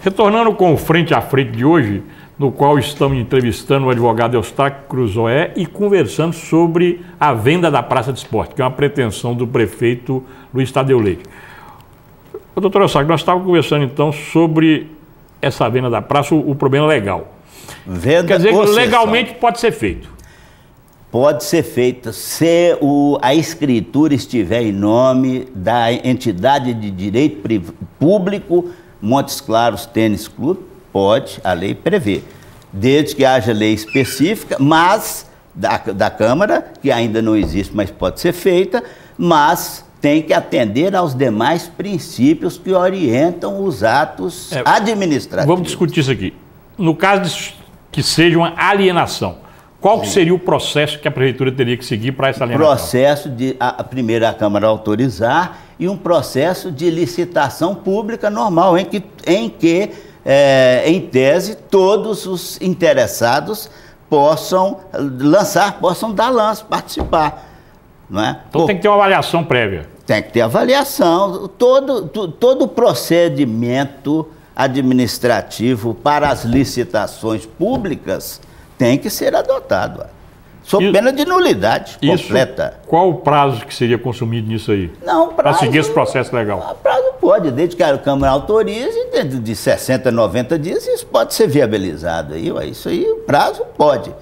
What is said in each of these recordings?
Retornando com o Frente a Frente de hoje, no qual estamos entrevistando o advogado Eustáquio Cruzoé e conversando sobre a venda da Praça de Esporte, que é uma pretensão do prefeito Luiz Tadeu Leite. Doutor Eustáquio, nós estávamos conversando então sobre essa venda da praça, o problema legal. Venda, quer dizer que concessão. legalmente pode ser feito. Pode ser feita se a escritura estiver em nome da entidade de direito público, Montes Claros Tênis Clube, pode, a lei prevê. Desde que haja lei específica, mas da Câmara, que ainda não existe, mas pode ser feita, mas tem que atender aos demais princípios que orientam os atos administrativos. Vamos discutir isso aqui. No caso de que seja uma alienação, qual que seria o processo que a Prefeitura teria que seguir para essa alienação? Processo de, primeiro a Câmara autorizar e um processo de licitação pública normal, em que em tese, todos os interessados possam dar lance, participar. Não é? Então tem que ter uma avaliação prévia. Tem que ter avaliação. Todo o procedimento administrativo para as licitações públicas tem que ser adotado, sob pena de nulidade completa. Qual o prazo que seria consumido nisso aí? Não, para seguir esse processo legal? Prazo pode, desde que a Câmara autorize, dentro de 60, 90 dias, isso pode ser viabilizado. Isso aí, o prazo pode,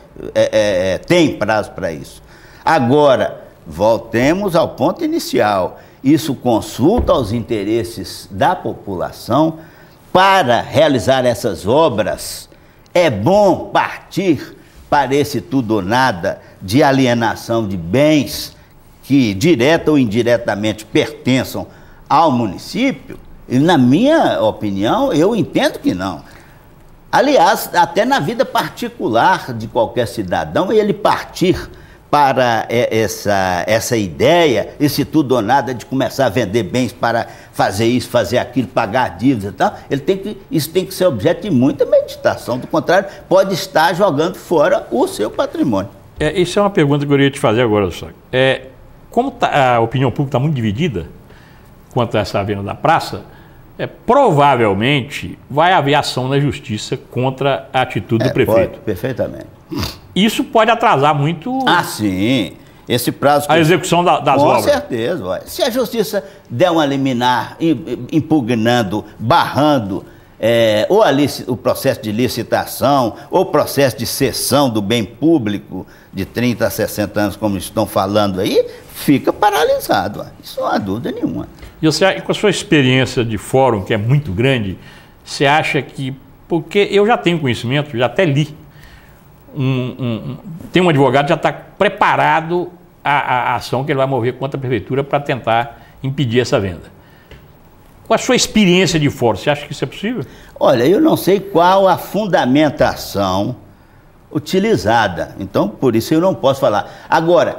tem prazo para isso. Agora, voltemos ao ponto inicial. Isso consulta aos interesses da população. Para realizar essas obras, é bom partir para esse tudo ou nada de alienação de bens que, direta ou indiretamente, pertençam ao município? E, na minha opinião, eu entendo que não. Aliás, até na vida particular de qualquer cidadão, ele partir para essa ideia, esse tudo ou nada de começar a vender bens para fazer isso, fazer aquilo, pagar dívidas e tal, isso tem que ser objeto de muita meditação. Do contrário, pode estar jogando fora o seu patrimônio. Isso é uma pergunta que eu queria te fazer agora, só. Como a opinião pública está muito dividida quanto a essa venda da praça, provavelmente vai haver ação na justiça contra a atitude do prefeito. Pode, perfeitamente. Isso pode atrasar muito... sim. Esse prazo... A execução das obras. Com certeza. Se a justiça der uma liminar impugnando, barrando ou o processo de licitação, ou o processo de cessão do bem público de 30 a 60 anos, como estão falando aí, fica paralisado. Isso não há dúvida nenhuma. E você, com a sua experiência de fórum, que é muito grande, você acha que... Porque eu já tenho conhecimento, já até li, tem um advogado que já está preparado a ação que ele vai mover contra a prefeitura para tentar impedir essa venda. Com a sua experiência de fora, você acha que isso é possível? Olha, eu não sei qual a fundamentação utilizada, então por isso eu não posso falar. Agora,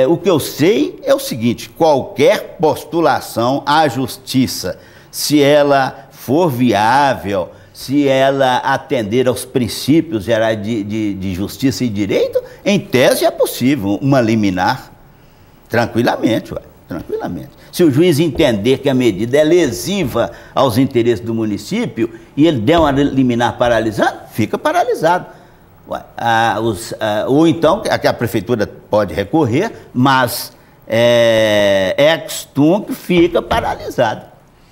o que eu sei é o seguinte: qualquer postulação à justiça, se ela for viável, se ela atender aos princípios gerais de justiça e direito, em tese é possível uma liminar, tranquilamente, tranquilamente. Se o juiz entender que a medida é lesiva aos interesses do município e ele der uma liminar paralisando, fica paralisado. Ou então, a prefeitura pode recorrer, mas ex tunc fica paralisado.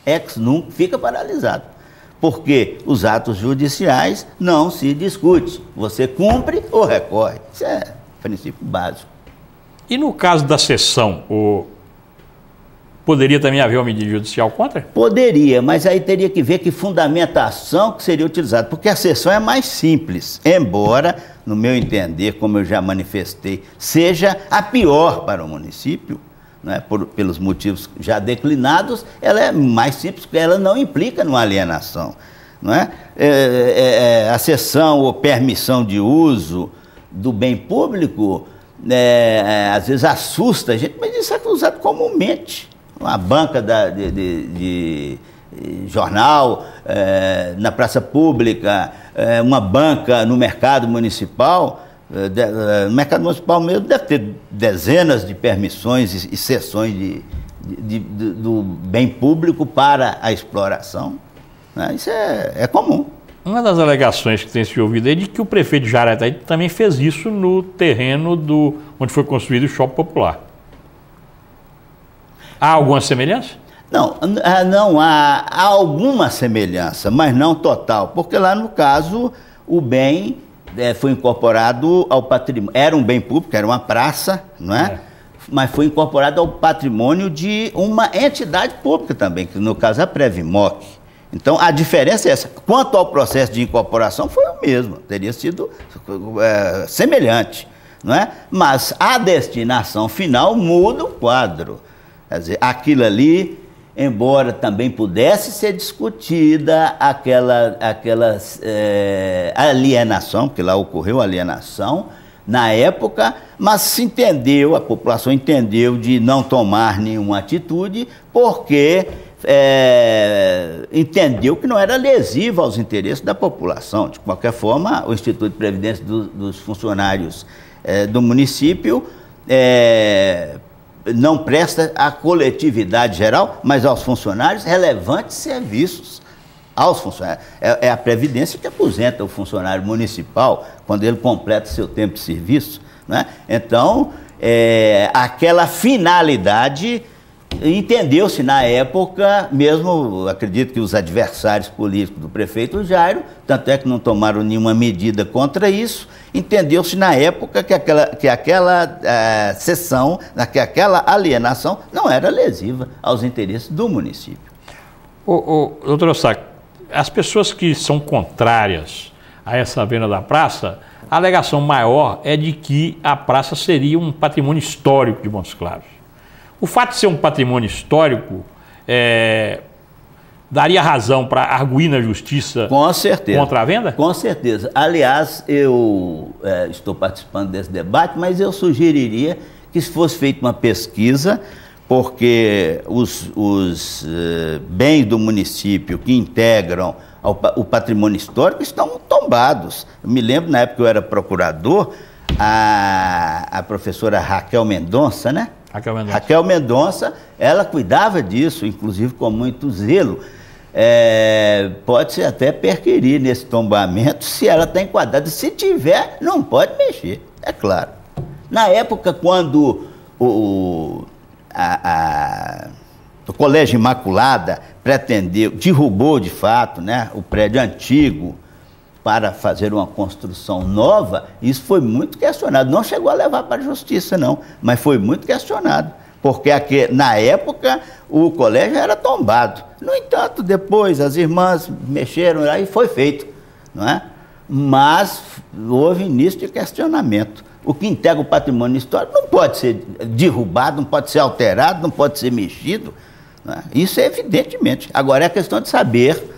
Ex nunc fica paralisado. Porque os atos judiciais não se discute. Você cumpre ou recorre. Isso é princípio básico. E no caso da cessão, poderia também haver uma medida judicial contra? Poderia, mas aí teria que ver que fundamentação que seria utilizada. Porque a cessão é mais simples. Embora, no meu entender, como eu já manifestei, seja a pior para o município, né, pelos motivos já declinados, ela é mais simples, porque ela não implica numa alienação. Não é? A cessão ou permissão de uso do bem público, às vezes assusta a gente, mas isso é usado comumente. Uma banca de jornal, na praça pública, uma banca no mercado municipal. No mercado municipal mesmo deve ter dezenas de permissões e cessões do bem público para a exploração. Né? Isso é comum. Uma das alegações que tem se ouvido é de que o prefeito de Jarataí também fez isso no terreno onde foi construído o Shopping Popular. Há alguma semelhança? Não há alguma semelhança, mas não total, porque lá no caso o bem foi incorporado ao patrimônio, era um bem público, era uma praça, não é? Mas foi incorporado ao patrimônio de uma entidade pública também, que no caso é a Previmoc. Então a diferença é essa. Quanto ao processo de incorporação foi o mesmo, teria sido semelhante, não é? Mas a destinação final muda o quadro. Quer dizer, aquilo ali, embora também pudesse ser discutida aquela alienação, porque lá ocorreu alienação na época, mas se entendeu, a população entendeu de não tomar nenhuma atitude, porque entendeu que não era lesivo aos interesses da população. De qualquer forma, o Instituto de Previdência dos funcionários do município não presta à coletividade geral, mas aos funcionários, relevantes serviços aos funcionários. É a Previdência que aposenta o funcionário municipal quando ele completa seu tempo de serviço, né? Então, aquela finalidade entendeu-se na época, mesmo acredito que os adversários políticos do prefeito Jairo, tanto é que não tomaram nenhuma medida contra isso, entendeu-se na época que aquela cessão, que aquela alienação não era lesiva aos interesses do município. Doutor Eustáquio, as pessoas que são contrárias a essa venda da praça, a alegação maior é de que a praça seria um patrimônio histórico de Montes Claros. O fato de ser um patrimônio histórico daria razão para arguir na justiça contra a venda? Com certeza. Aliás, eu estou participando desse debate, mas eu sugeriria que fosse feita uma pesquisa, porque os bens do município que integram o patrimônio histórico estão tombados. Eu me lembro, na época que eu era procurador, a professora Raquel Mendonça, né? Raquel Mendonça, ela cuidava disso, inclusive com muito zelo. Pode-se até perquirir nesse tombamento se ela está enquadrada. Se tiver, não pode mexer, é claro. Na época, quando o Colégio Imaculada derrubou de fato, né, o prédio antigo para fazer uma construção nova, isso foi muito questionado. Não chegou a levar para a justiça, não, mas foi muito questionado, porque na época o colégio era tombado. No entanto, depois as irmãs mexeram, aí foi feito, não é? Mas houve início de questionamento. O que integra o patrimônio histórico não pode ser derrubado, não pode ser alterado, não pode ser mexido, não é? Isso é evidentemente. Agora é a questão de saber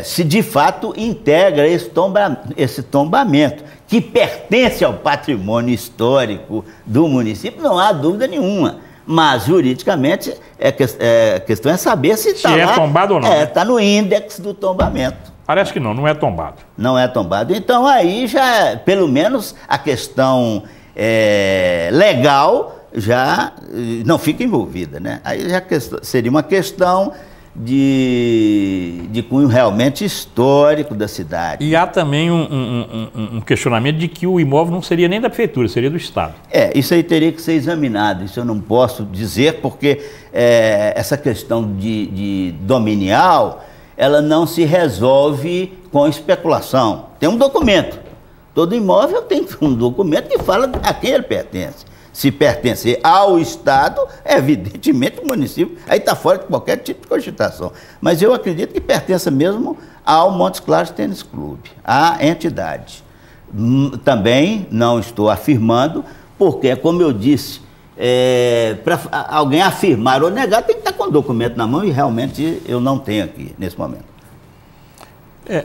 se de fato integra esse tombamento, que pertence ao patrimônio histórico do município, não há dúvida nenhuma. Mas, juridicamente, a questão é saber se está lá. Se é tombado ou não. Está no índex do tombamento. Parece que não é tombado. Não é tombado. Então, aí já, pelo menos, a questão legal já não fica envolvida, né? Aí já seria uma questão de cunho realmente histórico da cidade. E há também um questionamento de que o imóvel não seria nem da prefeitura, seria do Estado. Isso aí teria que ser examinado, isso eu não posso dizer, porque essa questão de dominial, ela não se resolve com especulação. Tem um documento, todo imóvel tem um documento que fala a quem ele pertence. Se pertencer ao Estado, evidentemente o município aí está fora de qualquer tipo de cogitação. Mas eu acredito que pertença mesmo ao Montes Claros Tênis Clube, à entidade. Também não estou afirmando, porque, como eu disse, para alguém afirmar ou negar, tem que estar com o documento na mão, e realmente eu não tenho aqui nesse momento.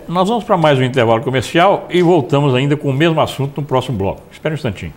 Nós vamos para mais um intervalo comercial e voltamos ainda com o mesmo assunto no próximo bloco. Espera um instantinho.